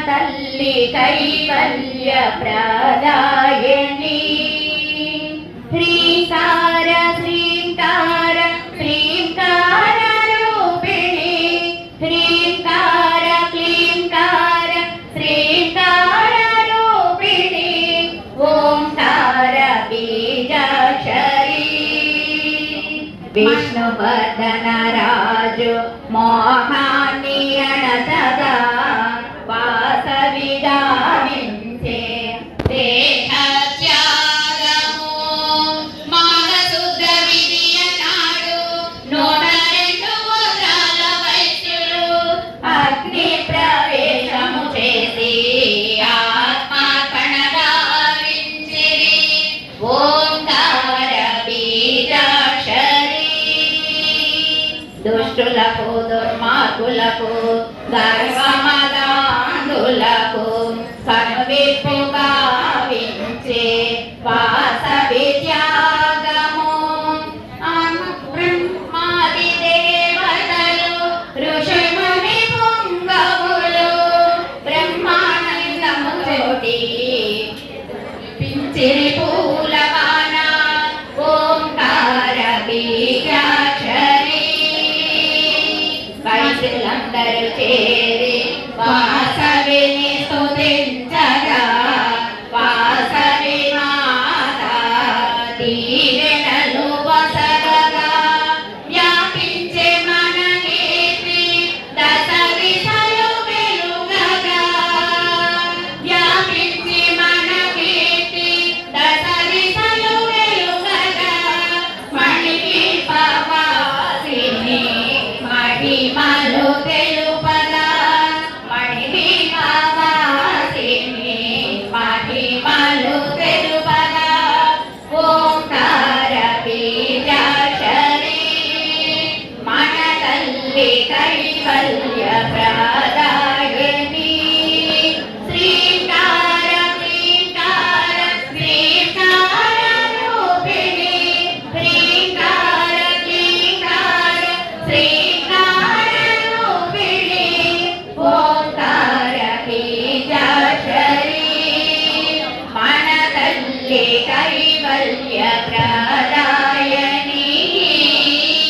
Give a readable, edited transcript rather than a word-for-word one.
తల్లి కైవల్య ప్రదాయని హ్రీంకార శ్రీంకార శ్రీంకార రూపిణి హ్రీంకార క్లీంకార శ్రీంకార రూపిణి ఓంకార బీజాక్షరి విష్ణువర్ధన రాజు మోహాన్ని అణతగా వాసవి గావించే దేహ త్యాగము మాఘశుద్ధ విధియ నాడు 102 వరాల వైశ్యులు అగ్ని ప్రవేశము చేసి ఆత్మార్పణ గావించిరి ఓంకార బీజాక్షరి దుష్టులకు దుర్మార్గులకు గర్వమదాంధులకు కనువిప్పు గావించే వాసవి త్యాగము బ్రహ్మాది దేవతలు ఋషిముని పుంగవులు బ్రహ్మానందము తోటి పించిరి పూలవాన ఓంకార బీజాక్షరి వైశ్యులందరూ చేరి వాసవిని స్తుతించగా వాసవి మాత దీవెనలు వసగగా వ్యాపించే మన కీర్తి దశ దిశలు వెలుగగా వ్యాపించి మన కీర్తి దశ దిశలు వెలుగగా మణికి పవాసిని మహిమలు తెలుపగా మణికి పవాసిని మహిమలు తెలుపగా ఓంకార బీజాక్షరి మన తల్లి కైవల్య